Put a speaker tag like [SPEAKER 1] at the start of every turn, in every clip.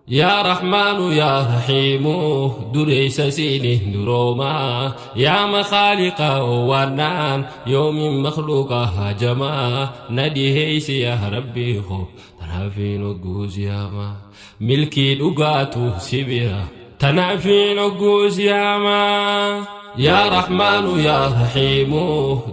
[SPEAKER 1] يا رحمن يا رحيم دريس سيني دروما يا مخالق ونان يوم مخلوقها جما نديه يا ربي خو تنافي نقوز ياما ملكي لقاتو سبيرا تنافي نقوز ياما يا رحمن يا رحيم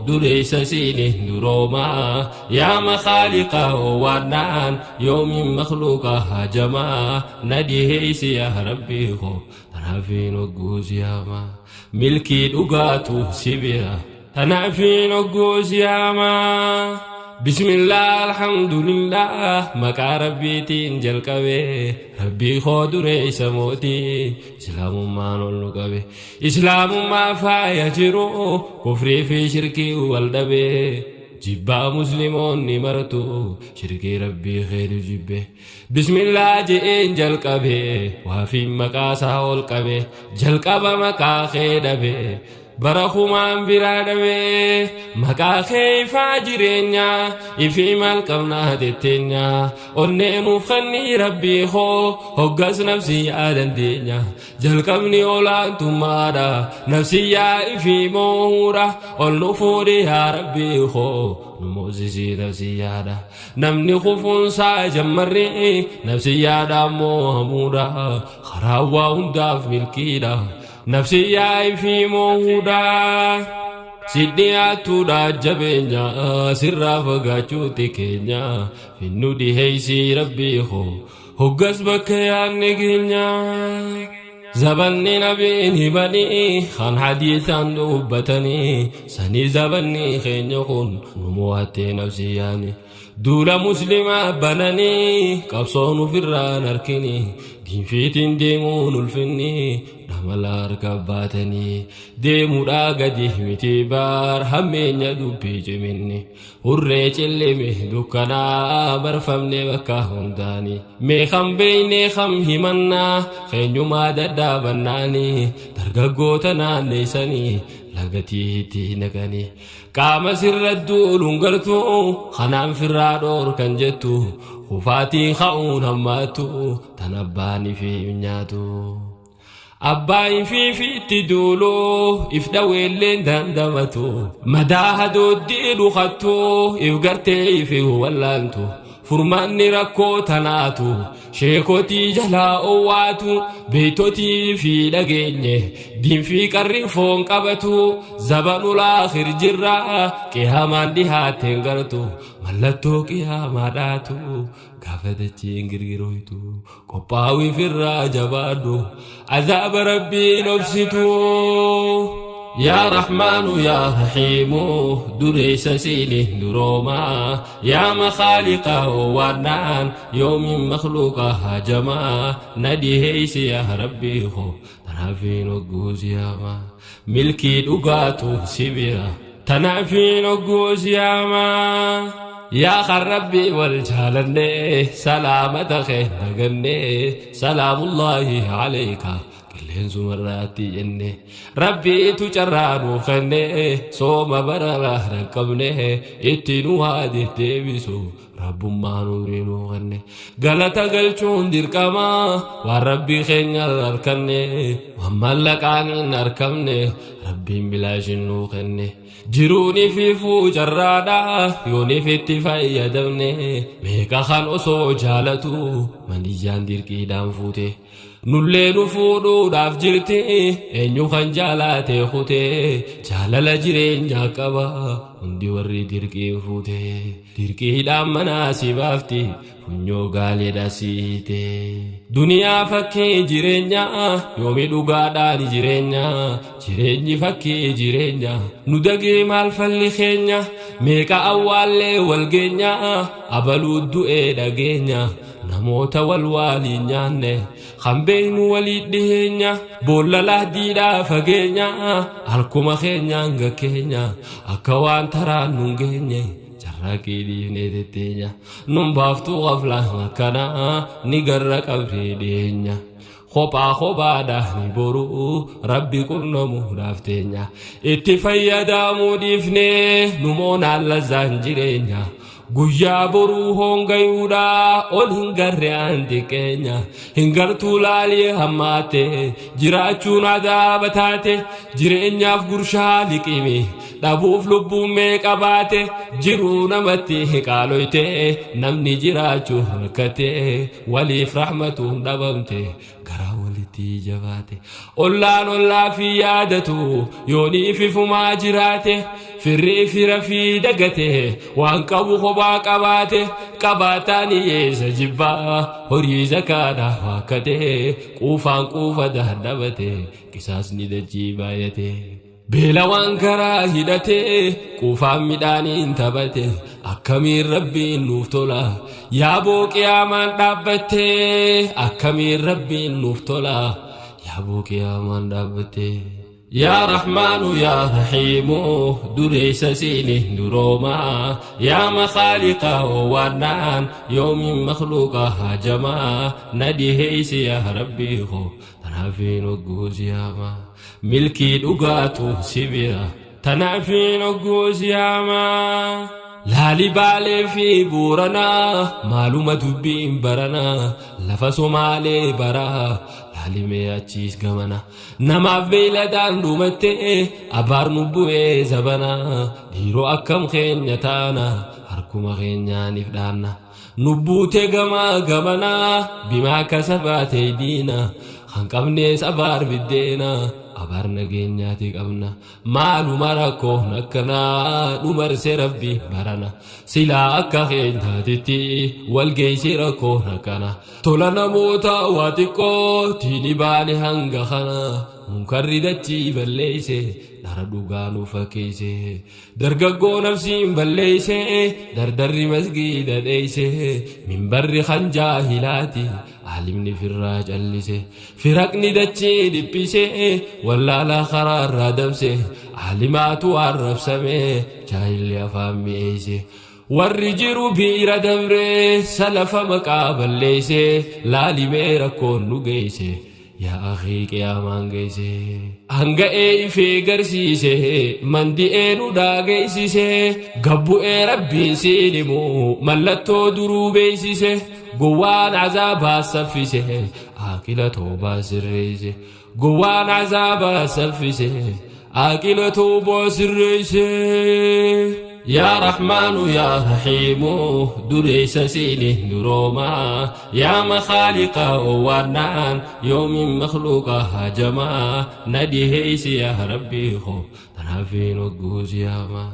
[SPEAKER 1] دريس سيني دروما يا مخالق ونان يوم مخلوقها جما نديه يا ربي خو تنافي نقوز ياما ملكي لقاتو سبيرا تنافي نقوز ياما بسم الله الحمد لله مكا ربي تنجل كبه ربي خود رئيس موتي إسلام ما نولو كبه إسلام ما فايجرو كفري في شركي والدبه جبا مسلمون نمرتو شركي ربي خير جبه بسم الله جئين جل كبه وفي مكا ساول كبه جل كبه مكا خير به برخومان برادوي مكا خيفا جرينيا إفي مالكمنا تتنيا ونينو فخني ربي خو هقس نفسي آدن دينيا جلكمني أولان تمادا نفسي يا إفي مورا والنفوري يا ربي خو نموزيسي نفسي يادا نمني خفون سا جمري نفسي يادا موهمودا خراوا هنداف ملكيدا نفسي يا في مودا سيدياتو دا جبينيا سرا فغاچو تكينيا في نودي هيسي ربي خو هقس بكيا نغينيا زبني نبيني بني خان حديثا دوبتني سني زبني خين يخون نمواتي نفسياني دولا مسلمة بناني قبصون فران أركني دين فيتين ديمون الفني نملا ركباتني ديمو راقدي متبار همين يدوبي جميني ورّيج اللي مهدوكنا برفمني بكاهم داني ميخم بيني خم همنا خينيو ما دادا بناني درقاقوتنا نيساني لغتي تينكني قام سر الدول انقلتو خنام في الرادور كنجتو خفاتي خاون هماتو تنباني في منياتو أباين في تدولو إفدوي اللي دندمتو مداهدو الديلو خطو إفقرتي في ولانتو فرماني ركو تناتو شيكوتي جلا أواتو بيتوتي في لغيني دين في قرين فون قبتو زبانو الآخر جرا كيهامان دي هاتين غرتو ملتو كيهاماداتو كافتتي انجرغرويتو قباوي في الراجبادو عذاب ربي نفسيتو يا رحمن يا رحيم دريس سيني دروما يا مخالق ونان يوم مخلوقها جما نديه يا ربي خو تنافي نقوز ياما ملكي لقاتو سبيرا تنافي نقوز ياما يا خربي والجالني سلامة خير نغني سلام الله عليك كلين مراتي إني ربي تجرانو خني صوم برا ركبني اتنو هادي تبسو رب ما نورينو خني غلطة غلطون دركما وربي خينيا الاركني ومالكان نركبني ربي بلاشنو خني جروني في فوجرادا يوني في اتفايا دمني ميكا خان أسو جالتو مني جان ديركي دام فوتي نولي نفودو داف جرتي انيو خان جالاتي خوتي جالالا جرين جاكبا هندي وري ديركي فوتي ديركي دام مناسي بافتي فنيو غالي داسيتي دنيا فكي جيرينيا يومي دوغادا جيرينيا جيريني فكي جيرينيا ندقي مال فالي خينيا ميكا أولي والغينيا أبلو الدؤي داغينيا نموت والوالي نياني خمبين وليد دينيا بولا لهديدا فغينيا الكوما خينيا نغا كينيا أكوان ترى نونغينيا جراكي دي نيدتينيا نمبافتو غفلا كنا نغرق أبري دينيا خوبا دهني برو ربي كنا مهرافتينيا اتفايا دامو ديفني نمونا لزانجيرينيا guyyaa boruu hongayuudha ol hin garre anti keenya hin gartuu laalii hammaate jiraachuun adaaba taate jireenyaaf gurshaa liqime dhabuuf lubbuun meeqa baate jiruu namatti qaaloyte namni jiraachuu rakkate waliif rahmatuun dhabamte garaa walitti jabaate ollaan ollaa fi yaadatu yooniif ifumaa jiraate firrii fira fi dagate waan qabu kophaa qabaate qabaataan hiyyeessa jibbaa horii zakaadha waakkate quufaan quufa dadhabate qisaasni dachii baay'ate beela waan karaa hidhate quufaan midhaaniin taphate akkamiin rabbiin nuuf tola yaaboo qiyaamaan dhaabbatte akkamiin rabbiin nuuf tola yaaboo qiyaamaan dhaabbatte يا رحمن يا رحيم دريس سيني دروما يا مخالق وانان يوم مخلوقها جما نديه يا ربي خو تنافين وقوز ياما ملكي دقاتو سبيرا تنافين وقوز ياما لالي بالي في بورنا معلومة بين برنا لفسو مالي برا halimee achiis gamana namaaf beeyladaan dhumate abaar nubbu'ee zabana dhiiroo akkam keenya taana harkuma keenyaaniif dhaanna nubbuute gamaa gamana bimaa kasabaate diina kan qabnees abaar biddeena abaar nageenyaati qabna maaluma rakkoo nakkanaa dhumarse rabbi barana silaa akka keenyaatitti walgeeysi rakkoo nakkana tola namoota waa xiqqoo tiini baane hanga kana munkarri dachii balleeyse dara dhugaa nu fakkeeyse dargaggoo nafsiin balleeyse dardarri masgiida dheeyse minbarri kan jaahilaati alimni firraa callise firaqni dachii dhiphise wallaala karaarraa dabse alimaatu arrabsame jaahilli afaan mi'eeyse warri jiru biira dabre salafa maqaa balleeyse laalimee rakkoon nu geeyse yaa akhii qiyaamaan geeyse hanga'ee ifee garsiise mandi'ee nu dhaageessise gabbu'ee rabbiin siinimu mallattoo duruu beeysise gowwaan azaabaa saffise aaqila toobaa sirreeyse gowwaan azaabaa saffise aaqila toobaa sirreeyse يا رحمن يا رحيم دريس سيني دروما يا مخالق وانان يوم مخلوقها جما نديه يا ربي خو تنافين وقوز ياما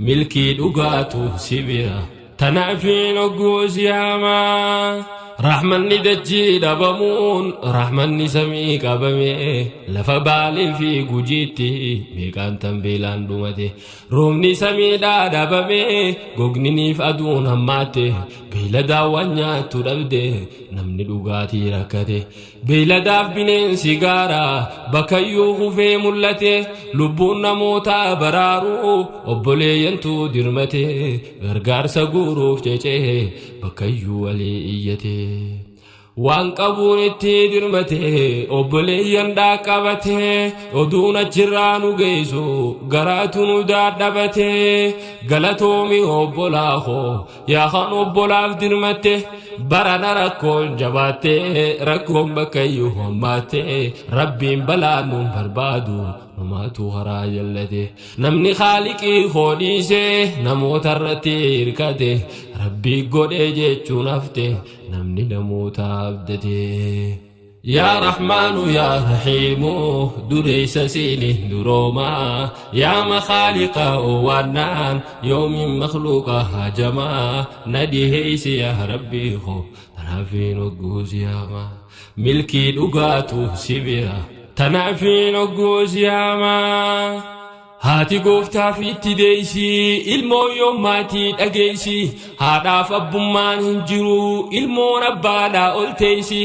[SPEAKER 1] ملكي دقاتو سبيرا تنافين وقوز ياما رحمن دجي دبمون رحمن سمي قبمي لفا بالي في قجيتي ميقان تنبيلان دومتي رومني سمي دا دبمي قوغنيني فادون هماتي بيلدا وانيا تربدي نمني دوغاتي ركتي بيلدا بنين سيغارا بكيو غفي ملتي لبون نموتا برارو وبولي ينتو درمتي غرغار سغوروف جيجي بكيو ولي إيتي waan qabuun itti dirmate obboleeyyan dhaaqabate oduun achirraa nu geessu garaatu nu daadhabate galatoomi obbolaa koo yaa kan obbolaaf dirmatte barana rakkoon jabaatte rakkoon bakkayyuu hommaatte rabbiin balaa nuun barbaadu numaatu haraa jallate namni khaaliqii hoodhiise namoota irratti hirkate rabbii godhee jechuun hafte namni namoota abdate يا رحمن يا رحيم دريس سيني دروما يا مخالق وانان يوم مخلوقها جما نديه يا ربي خو تنافين وقوز ياما ملكي دقاتو سبيرا تنافين وقوز ياما هاتي قوفتا في اتديسي ilmoo yommaatii dhageeysi haadhaaf abbummaan hin jiru ilmoon abbaadhaa ol teeysi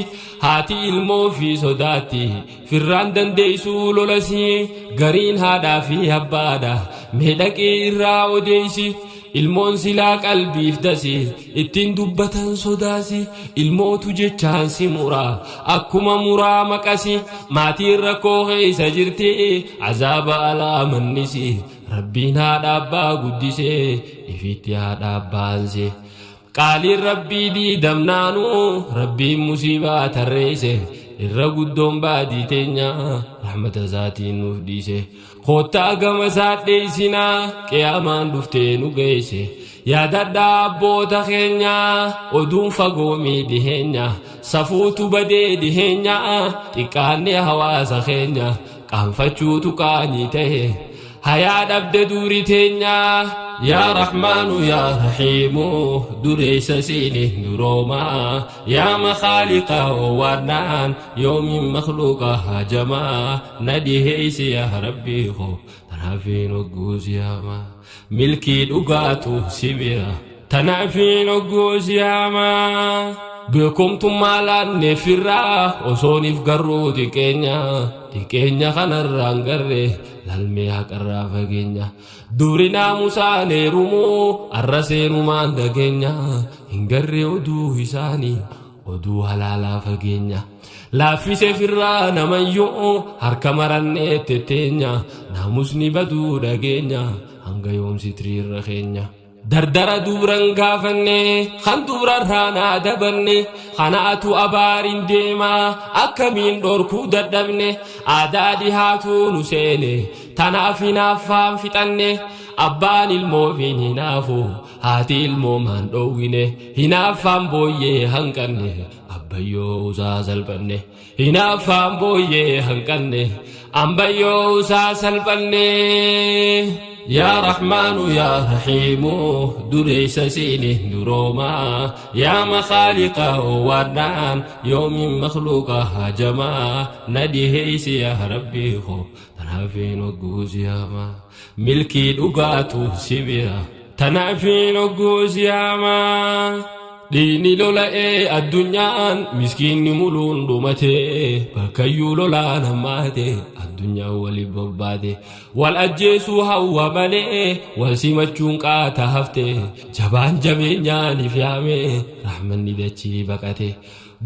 [SPEAKER 1] haati ilmoo fi sodaatti firraan dandeeysuu lolasi gariin haadhaa fi abbaadha meedhaqee irraa odeeysi ilmoon silaa qalbiif dasi ittiin dubbatan sodaasi ilmootu jechaan si muraa akkuma muraa maqasi maatiin rakkoo keessa jirti azaaba alaa mannisi ربنا دابا قدسي إفتيا دابانسي قال ربي دي دمنانو ربي مصيبات الرئيسي الرقودون بادي تنيا رحمة ذاتي نفديسي خوتا قمسات ليسنا قيامان دفتين وقيسي يا دابو تخينيا ودون فقومي دهينيا سفوت بدي دهينيا تكاني هواس خينيا قام فتشوتو كاني تهي هيا دبد دوري تنيا يا رحمن يا رحيم دريس سيني دروما يا مخالق ونان يوم مخلوق هجما نديه يا ربي خو تنافين وقوز يا ما ملكي دقاتو سبيرا تنافين وقوز يا ما بكم تمالا نفرا وصوني فقرو تكينيا خنران قره للمي حقرا فقينيا دورنا موسى نيرمو الرسين مان دقينيا هنقري ودو حساني ودو حلالا فقينيا لا في سفرا نميو هركمران تتينيا ناموسني بدو دقينيا هنگا يوم ستري رخينيا دردر دوران غافني خان دوران رانا دبني خاناتو أبارين ديما أكمين دوركو دردبني آدادي هاتو نسيني تنافينا فام فتني أبان الموفين هنافو هاتي المومان دويني هنافام بويه هنكني أبايو زازل بني هنافام بويه هنكني أمبايو زازل بني يا رحمن يا رحيم دريس سيني دروما يا مخالق ونان يوم مخلوق هجما نديه يا ربي خو تنافين وقوز يا ما ملكي دقاتو سبيرا تنافين وقوز يا ما ديني لولا الدنيا مسكين ملون دومته بكيو لولا نماته الدنيا ولي بباده والأجيس هو ملئ والسيمتشون قاتا هفته جبان جبينيا نفيامه رحمن ندتشي بكته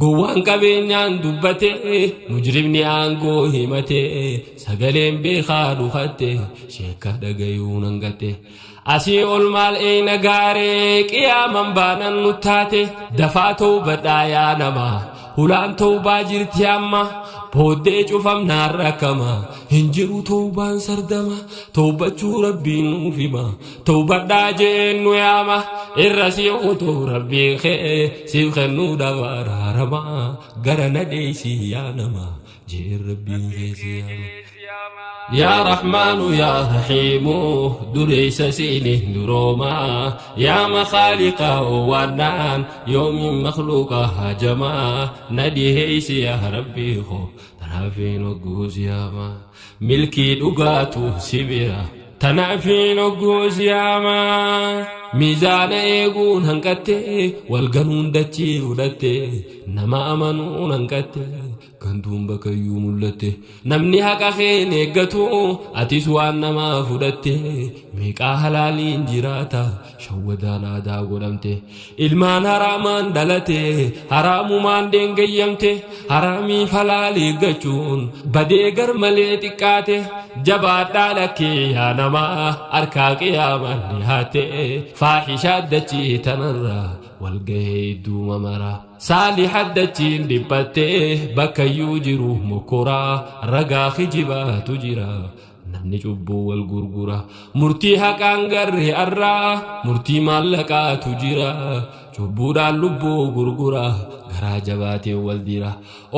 [SPEAKER 1] قوان كبينيان دبته مجرمني آنقو همته سقلين بخادو خته شكر دقيون انقته أسي المال إين غاري قياما بانا نتاتي دفاتو بدايا نما هلان توبا جرتي أما بودي شوفم نار ركما هنجرو توبان سردما توبا چو ربي نوفما توبا داجين نوياما الرسيو تو ربي خي سيب خنو دوارا رما غرنا ديسي يا نما جير ربي خيسي يا رحمن يا رحيم دريس سيني دروما يا مخالق ونان يوم مخلوق هجما نديه يا ربي خو تنافين وقوز يا ما ملكي دقاتو سبيرا تنافين وقوز يا ما ميزان ايقون هنكته والقانون دتشي ودته نما امنون هنكته كنتم بكيو ملته نمني حقا خين ايقتو اتسوان نما فدته ميقا حلالين جراتا شودانا دا قدمته ilmaan haramaan dhalate haraamumaan deengayamte haraamii falaalii gachuun badee gar malee xiqqaate jabaadhaa lakkee yaa namaa harkaa qiyaamaan dhihaate faahishaa dachii tanarraa walgahee idduma maraa saalihad dachiin dhiphattee bakkayyuu jiru mokoraa ragaa kijibaatu jira namni cubbuu wal gurgura murtii haqaan garre arraa murtii maallaqaatu jira cubbuudhaan lubbuu gurgura garaa jabaatee wal dira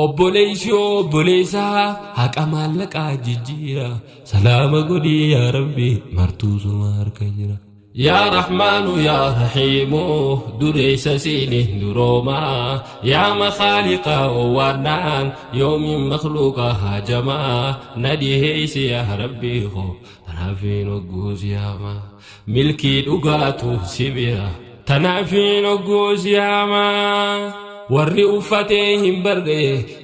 [SPEAKER 1] obboleessi obboleessaa haqa maallaqaa jijjiira salaama godhii yaa rabbi martuu suma harka jira يا رحمن يا رحيم دريس سيني دروما يا مخالق ونان يوم مخلوق هجما نديه يا ربي خو تنافين وقوز يا ما ملكي دقاتو سبيرا تنافين وقوز يا ما warri uffatee hin barre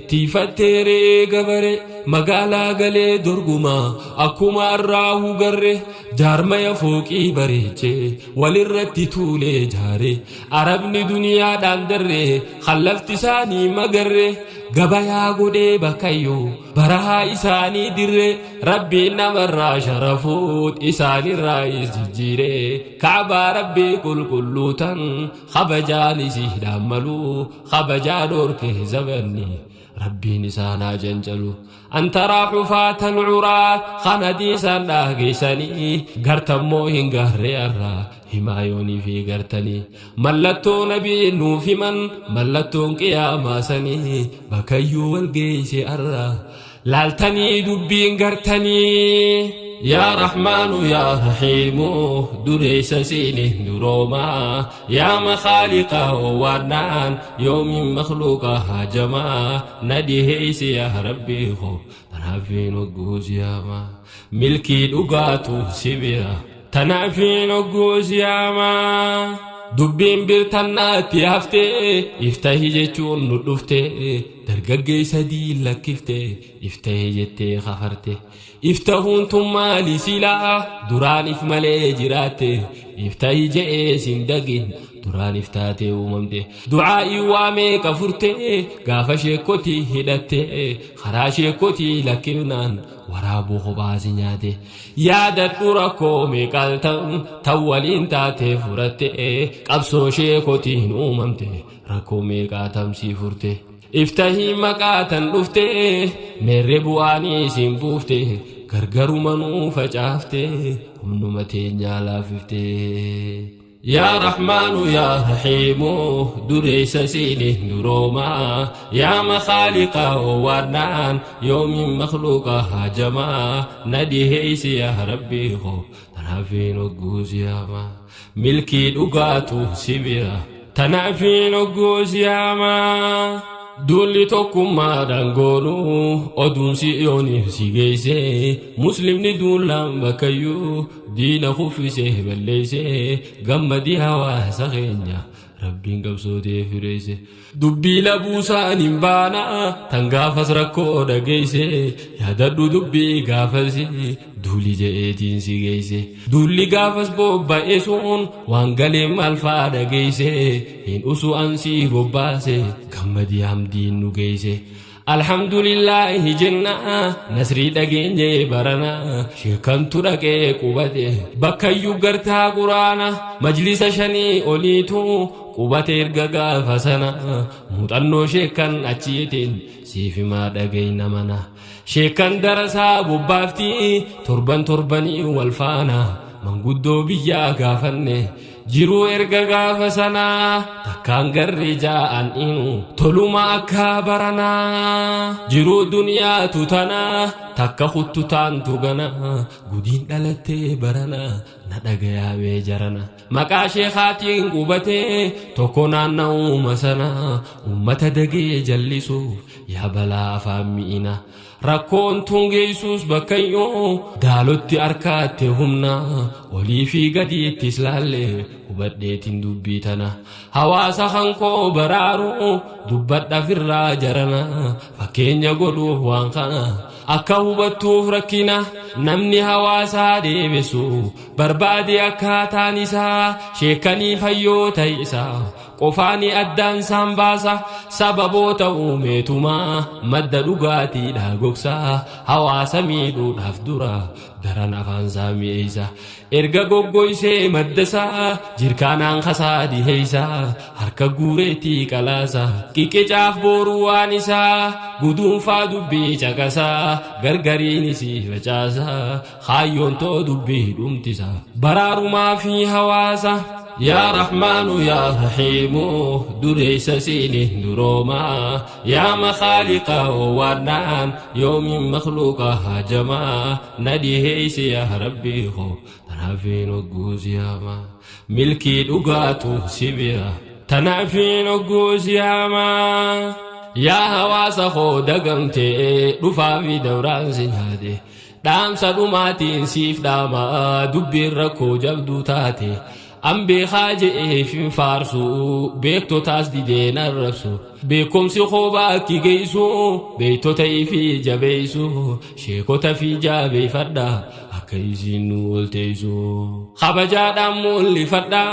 [SPEAKER 1] tiifattee reega bare magaalaa galee dorgumaa akkuma arraahu garre jaarmaya fooqii bareechee walirratti tuulee jaare arabni duniyaadhaan darree khallafti isaanii magarre gabayaa godhee bakayyoo barahaa isaanii dirree rabbiin namarraa sharafuut isaanirraa jijjiiree kaabaa rabbii qulqulluutan kabajaan isiidhaan maluu kabajaa dhoorkee zabanni ربي نسانا جنجلو أنت راحفات العراة خندي سنده جيساني قرتمو هنقهري الرا همايوني في قرتني ملتو نبي نو في من ملتو قياما سني بكيو والقيس الرا لالتني دبين قرتني يا رحمن يا رحيم دريس سينه دروما يا مخالق وانان يوم مخلوقه هاجما نديه يا ربي خو تنافين وقوز يا ما ملكي دقاتو سبيرا تنافين وقوز يا ما دبين برتناتي هفتي افتهي جتون ندفتي درقاقي سديل لكفتي افتهي جتي خفرتي افتهون ثم لسلا دران افمالي جراتي افتهي جئي سندقين دران افتاتي وممدي دعائي وامي كفرتي قاف شيكوتي هدتي خرا شيكوتي لكنان ورابو خبازي نياتي يادت نوركو ميقالتم تولين تاتي فرتي قبسو شيكوتي نوممتي ركو ميقاتم سيفرتي افتهي مقاتن دفتي مربواني سنبوفتي غرغرو منو فجافتي همنمتي نالافتي يا رحمن يا رحيم دريس سينه دروما يا مخالق وانان يوم مخلوق هاجما نديه يا ربي خو تنافين وقوز يا ما ملكي دقاتو سبيرا تنافين وقوز يا ما دولي توكما دانغونو أدون سيوني سيجيسي مسلم ندولا بكيو دين خفيسي بليسي غمدي هوا سخينيا ربين قبسو دي فريسي دبي لبوسا نمبانا تنغافس ركو دقيسي ياددو دبي غافسي دولي جئتين سيجيسي دولي غافس بوبا إسون وانغالي مالفا دقيسي إن أسو أنسي بوباسي غمدي حمدين نغيسي الحمد لله جنة نسري دقين برنا شكن تركي قوته بكيو غرتا قرانا مجلس شني أوليتو قوته إرقاقا فسنا مطنو شكن أچيتين سيفي ما دقين منا شكن درسا ببافتي تربني والفانا من قدو بيا غافني جيرو إرقاقا فسنا تكان غرجاء إنو تلوما أكابرنا جيرو دنيا تتنا تكا خطتان تغنا قدين دلتي برنا ندقيا بيجرنا مكا شيخاتين قبتي تكونا نوم سنا أمتا دقي جلسو يا بلا فامينا ركون تونجيسوس بكيو دالوتي أركاتي همنا ولي في قدي تسلالي وبديتين دبيتنا حواسا خانكو برارو دبت في الراجرنا فكين يقولوه وانخانا akka hubattuuf rakkina namni hawaasaa deebisu barbaade akkaataan isaa sheekanii fayyoota isaa qofaani addaan isaan baasa sababoota uumeetumaa madda dhugaatiidhaa gogsaa hawaasa miidhuudhaaf dura daran afaan isaa mi'eessa erga goggoysee maddasaa jirkaanaan kasaa dhiheeysaa harka guureetii qalaasa qiqicaaf booruu waan isaa guduunfaa dubbii caqasaa gargariin isii facaasaa haayyoon too dubbii dhumtisa baraarumaa fi hawaasa يا رحمن يا رحيم دريس سينه دروما يا مخالق وانان يوم مخلوق هاجما نديه يا ربي خو تنافين وقوز يا ما ملكي دقاتو سبيرا تنافين وقوز يا ما يا هواس خو دقمتي رفا في دوران سنهادي دام سلوماتين سيف داما دبير ركو جبدو تاتي أم بخاجئ في فارسو بيكتو تاس دي دين الرسو بكم سخوبا كي جيسو بيتو تيفي جبيسو شيكو تفي جابي فردا أكيزين والتيسو خبجا دمول لفردا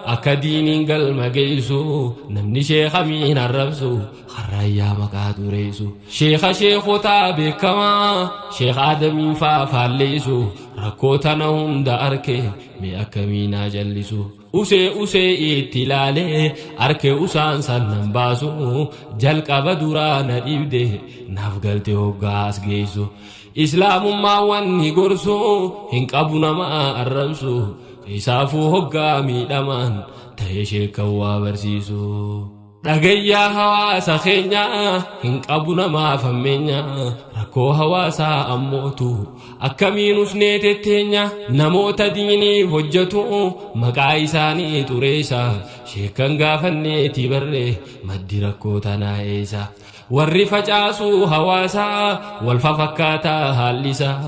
[SPEAKER 1] أكدين قلما جيسو نمني شيخ مين الربسو خرايا مكادو ريسو شيخو تابي كما شيخ آدمين فافاليسو ركوتنا هندا أركي مي أكمينا جلسو usee itti laalee arkee usaan sannan baasu jalqaba duraana dhiibde naaf galte hoggaas geessu islaamummaa wanni gorsu hin qabu nama arrabsu isaafuu hoggaa miidhamaan ta'ee sheekan waa barsiisu dhagayyaa hawaasa keenya hin qabu namaaf hammeenya rakkoo hawaasaa ammootu akkamiin usnee tetteenya namoota diinii hojjetu maqaa isaanii xureessa sheekan gaafanneeti barre maddi rakkoo tanaa eessa warri facaasuu hawaasaa wal fafakkaataa haallisaa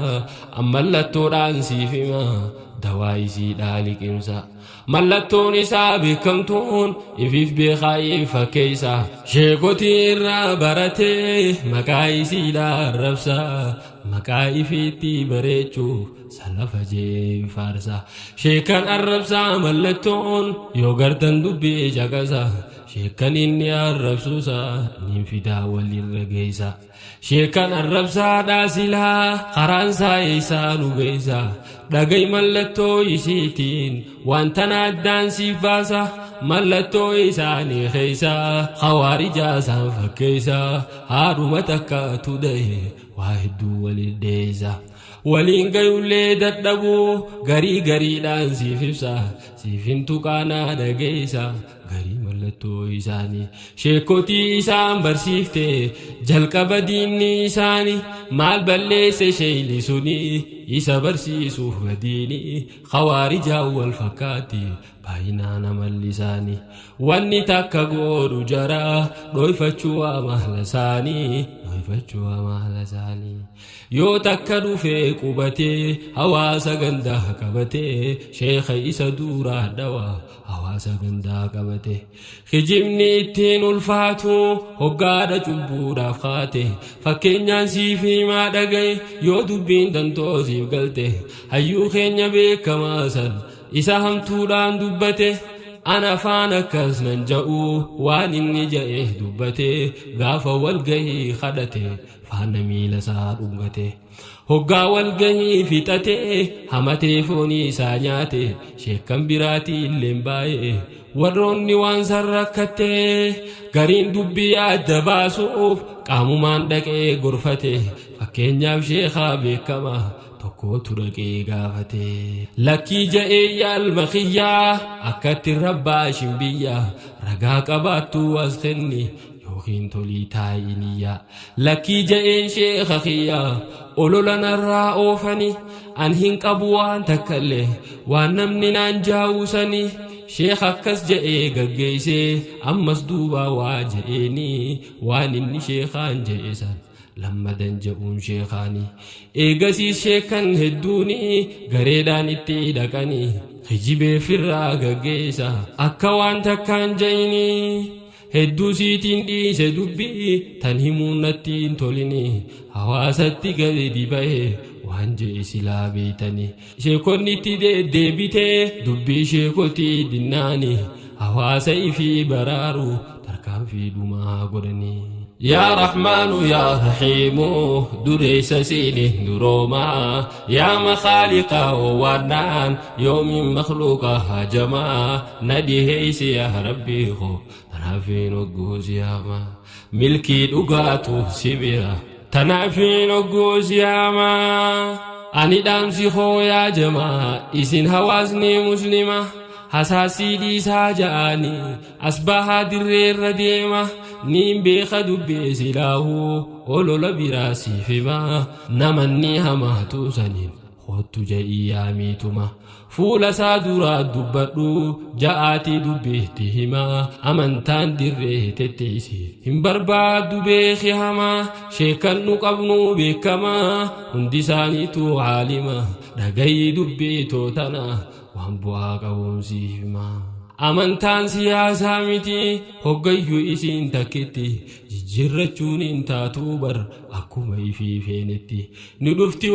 [SPEAKER 1] ammallattoodhaan siif hima dawaa isiidhaa liqimsa mallattoon isaa beekamtuun ifiif beekaa fakkeessa sheekotii irraa baratee maqaa isiidhaa arrabsa maqaa ifiitti bareechuuf salafa jee faarsa sheekan arrabsaa mallattoon yoo gartan dubbii caqasa sheekan inni arrabsuusa niin fidaa walirra geessa sheekan arrabsaa dhaasilaa karaansaa isaa nu geessa dhagay mallattoo isiitiin wantana addaan siif baasa mallattoo isaanii keessa khawaarijaa isaan fakkeessa haadhuma takka tuda'e waa hedduu waliin deessa waliin gayullee dadhabuu gariidhaan siif ibsa siif hin tuqaanaa dhageessa garii mallattoo isaanii sheekotii isaan barsiifte jalqaba diinni isaanii maal balleesse sheeyli suni isa barsiisuuf madiini khawaarijaa wal fakkaatti baay'inaan amalli isaanii wanni takka godhu jara dhoyfachuu amala isaanii yoo takka dhufee qubatee hawaasa gandaa qabatee sheekha isa duraa dhawaa hawaasa gandaa qabate kijibni ittiin ulfaatu hoggaadha cubbuudhaaf kaate fakkeenyaan siif himaa dhagaye yoo dubbiin dantoosiif galte hayyuu keenya beekamaa san isa hamtuudhaan dubbate ana afaan akkas nan ja'u waan inni ja'e dubbate gaafa walgahii kadhate faana miila isaa dhungate hoggaa walgahii fixate hamatee foonii isaa nyaate sheekan biraatii illeen baay'e warroonni waan san rakkatte gariin dubbii adda baasuuf qaamumaan dhaqee gorfate fakkeenyaaf sheekaa beekamaa tokkotu dhaqee gaafate lakkii ja'ee yaalma kiyyaa akkatti rabbaa shimbiyyaa ragaa qabaattuu as kenni yookiin tolii taa'iniyyaa lakkii ja'een sheeka kiyyaa olola narraa oofani an hin qabu waan takkallee waan namni naan jaawusanii sheeka akkas ja'ee gaggeessee ammas duuba waa ja'eeni waan inni sheekaan ja'e san lammadan ja'uun sheekaanii eegasiis sheekan hedduuni gareedhaan itti dhaqanii kijibee firraa gaggeessa akka waan takkaan ja'ini hedduu siitiin dhiise dubbii tan himuun natti hin tolini hawaasatti gadi ba'e waan je'e silaa beeytani sheekonni itti deddeebitee dubbii sheekotii dinnaani hawaasa ifii baraaru tarkaanfii dhumaa godhanii يا رحمن يا رحيم دريس سيني دروما يا مخالق ونان يوم مخلوق هجما نديه يا ربي خو تنافين وقوز ياما ملكي دقاتو سبيرا تنافين وقوز ياما أني دامسي خو يا جماعة إسن هوازني مسلمة حساسي دي ساجاني أصبح درير ديمة نيم بيخدو بيسلاهو أولو لبراسي فيما نمني هماتو سنين خدتو جئي ياميتما فولا سادورا دبادو جاءتي دبيهتهما أمنتان دريه تتيسي هم بربادو بيخي هما شيكن نقبنو بكما هندساني تو عالما دقاي دبيتو تنا وانبواك ومسيهما amantaan siyaasaa miti hoggayyuu isiin takkitti jijjiirrachuun hin taatu bar akkuma ifii feenetti ni dhufti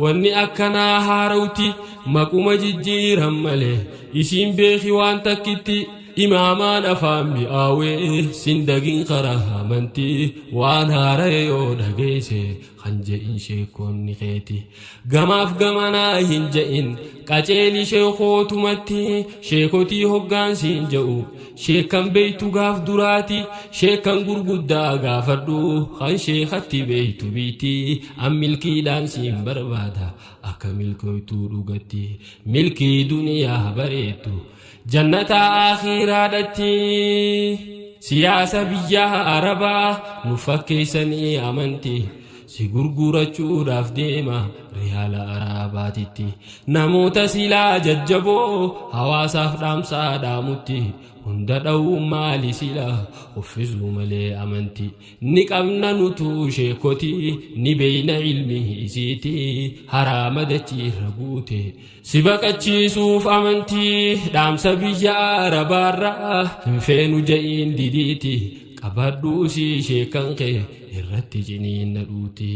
[SPEAKER 1] wanni akkanaa haarawti maquma jijjiiran malee isiin beeki waan takkitti imaamaan afaan mi'aawee sindagin karaa amantii waan haara'e yoo dhageesse kan je'in sheekonni keeti gamaaf gamanaa hin je'in qaceeli sheekootumatti sheekotii hoggaansiin je'u sheekan beeytu gaaf duraati sheekan gurguddaa gaafadhu kan sheekatti beeytu biiti an milkiidhaan siin barbaada akka milkooytuu dhugatti milkii duniyaa bareedu jannata akhiraadatti siyaasa biyya arabaa nu fakkeessanii amantii si gurgurachuudhaaf deema riyaala arabaatitti namoota silaa jajjaboo hawaasaaf dhaamsaa dhaamutti hunda dha'uu maali silaa uffisuu malee amantii ni qabna nutu sheekotii ni beeyna ilmi isiiti haraama dachiirra guute si baqachiisuuf amantii dhaamsa biyya arabaarraa hin feenu je'iin didiiti qabadhuu si sheekan kee irratti ciniinna dhuuti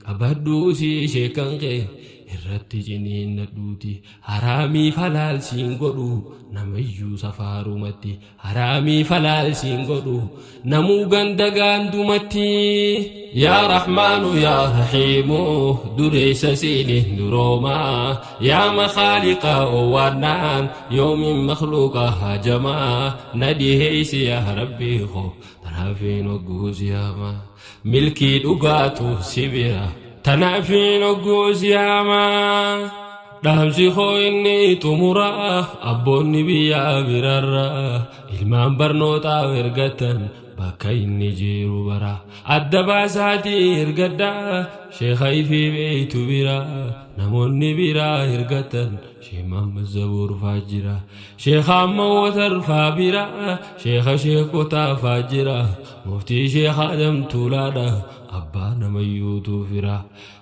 [SPEAKER 1] qabadhuu si sheekan kee irratti ciniinna dhuuti haraamii falaalsiin godhu namayyuu safaarumatti haraamii falaalsiin godhu namuu ganda gaandumatti yaa rahmaanu yaa rahiimu dureessa siiniin duroomaa yaa makhaaliqa owaannaan yoomin makhluuqa hajamaa na dhiheeysi yaa rabbii koo tanaafiin ogguusiyama milkii dhugaatu sibira tanaafiin ogguusiyama dhaamsi koo inni xumuraa abboonni biyyaa birarraa ilmaan barnootaaf ergatan bakka inni jiru bara adda baasaatii ergaddaa sheekha ifii beeytu biraa namoonni biraa ergatan sheekh Muhammad Zabuur faajira sheekha Ammawatar faabiraa sheekha sheekotaa faajira muftii sheekha Adam Tuulaadha abbaa namayyuu tuufira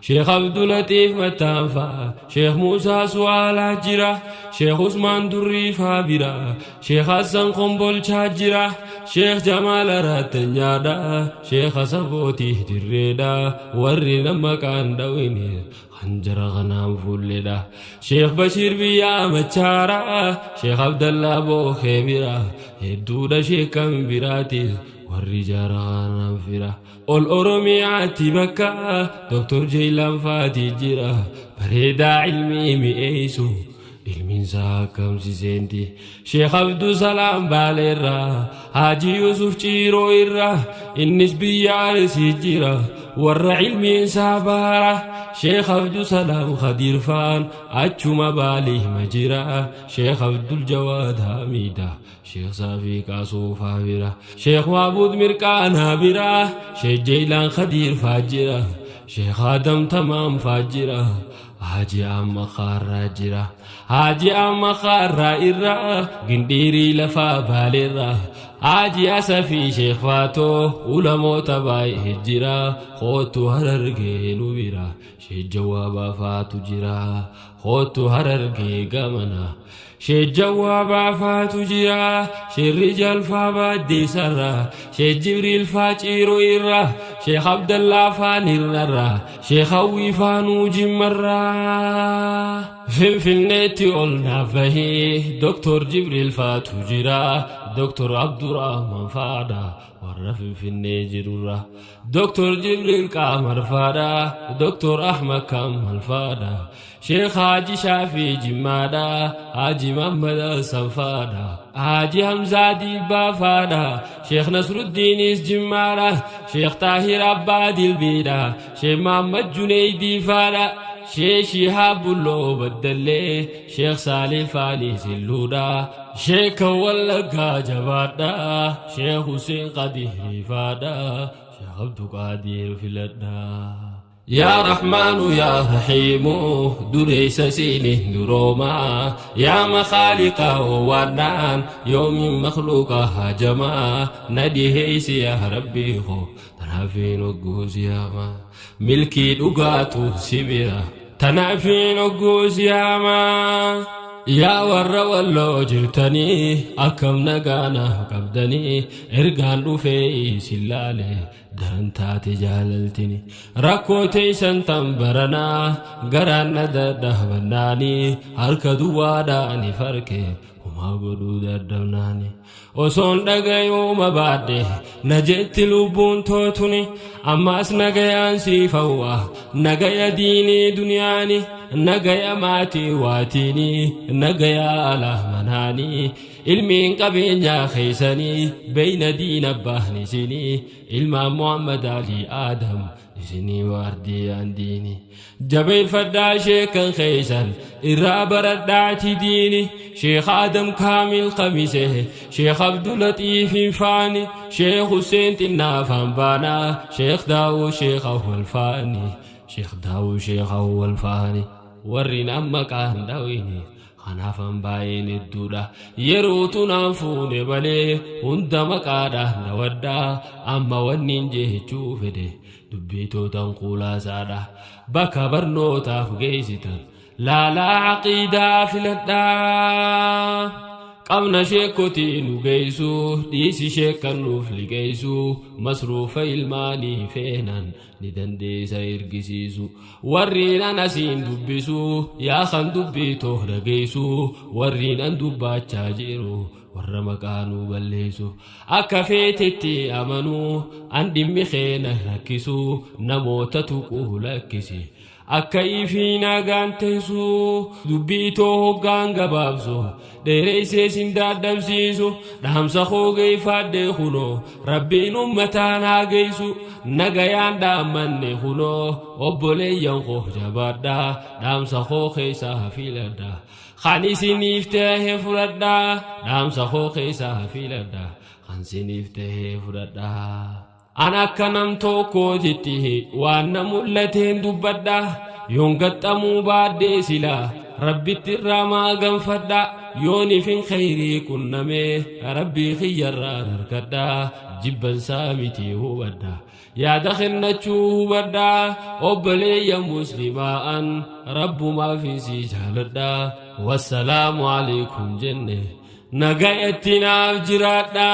[SPEAKER 1] sheekh Abdulatiif Mattaanfa sheekh Muusaa Suwaalaa jira sheekh Usmaan Durrii faabira sheekh Hassan Kombolchaa jira sheekh Jamaal Araattanyaadha sheekh Sabootii Dirreedha warri nama qaandawini hanjara kanaan fulledha sheekh Bashiir biyyaa Machaara sheekh Abdallaa Bookee bira hedduudha sheekan biraatis warri jaaraan fira ol oromiyaatti bakka doktor Jeelaan Faatii jira bareedaa ilmii mi'eessu ilmiinsaa akkamsiseenti sheekh Abduu Salaam Baaleerraa Haaji Yuusuf Ciiroo irraa innis biyyaalessi jira warra ilmiinsaa baara sheekh Abduu Salaam Khadiirfaan achuma Baalii majira sheekh Abdul Jawaad Hamiida sheekh Saafii Qaasoo faabira sheekh Waabuud Mirqaanaa bira sheekh Jeelaan Khadiir faajira sheekh Adam Tamaam faajira Haaji Amma Khaarraa jira Haaji Amma Khaarraa irraa Gindhiirii lafaa Baaleerraa Haaji Asafii sheekh Faatoo ulamoota baay'ee jira kootu Harargee nu bira sheekh Jawaabaa faatu jira kootu Harargee gamana sheekh Jawaabaa faatu jira sheekh Rijaal faa Baaddiisarraa sheekh Jibriil faa Ciiroo irraa sheekh Abdallaa faa Nirrarraa sheekh Hawwii faanuu Jimmarraa Finfinneetti ol naafahee doktor Jibriil faatu jira doktor Abdurrahman faadha warra Finfinnee jirurra doktor Jibriil Qaamar faadha doktor Ahmad Kamal faadha sheekh Haaji Shaafii Jimmaadha Haaji Muhammad Hassan faadha Haaji Hamzaa Diibbaa faadha sheekh Nasruddiinis Jimmaadha sheekh Taahir Abbaa Dilbiidha sheekh Muhammad Junaydii faadha sheekh Shihaabuloo Baddallee sheekh Saalih Faalii Silluudha sheekh Wallaggaa Jabaadha sheekh Huseen Qadiirii faadha sheekh Abduu Qaadir filadha يا رحمن يا رحيم دريس سينه دروما يا مخالق وانان يوم مخلوق هجما نديه يا ربي خو تنافين وقوز ياما ملكي دقاتو سبيرا تنافين وقوز ياما يا ور والله جرتني أكم نجانا قبدني إرجان رفي سلالي دهنتا تجاللتني ركوتي سنتم برنا قران ندده بناني هركدوا واداني فركي وما قدو دردمناني وصون دقايو مبادي نجت لبون توتني أماس نقيان سيفوا نقيا ديني دنياني نقيا ماتي واتيني نقيا على مناني المين قبينيا خيساني بين دين أباهني سيني إلما محمد علي آدم سيني واردي عن ديني جبل فدا شيخ خيسان إرابر الدعتي ديني شيخ آدم كامل قميسه شيخ عبد اللطيف فاني شيخ حسين تنافان بانا شيخ داو شيخ أول فاني شيخ داو شيخ أول فاني ورين أمك عن داويني خنافن باين الدودا يروتو نافون بلي هندما قادا نودا أما ونين جيهچو فده دبيتو تنقولا سادا بكا برنوتا فقيستا لا عقيدة في الدا قمنا شيكوتي نجيسو ديسي شيكا نوفل جيسو مصروف الماني فينان ندندي سير جسيسو ورينا نسين دبسو يا خان دبيتو رجيسو ورينا دبا تشاجيرو ورمكانو بليسو أكفيتتي أمنو عندي مخينا ركسو نموتتو كوهلكسي أكيفينا غانتسو دبيتو غانغا بابسو ديريسي سندا دمسيسو دامسا خوغي فادي خونو ربين أمتانا غيسو نغيان دامن خونو أبولي ينخو جبادا دامسا خوخي سافيلدا خاني سنيفته فردا دامسا خوخي سافيلدا خان سنيفته فردا أنا كنم توكو جتيه وانا ملتين دبدا يونغتمو بعد سلا ربي ترما غنفدا يوني في خيري كنمي ربي خير نركدا جبن سامتي هو بدا يا دخل نچو بدا أبلي يا مسلمان رب ما في سجالدا والسلام عليكم جنة نغايتنا بجرادا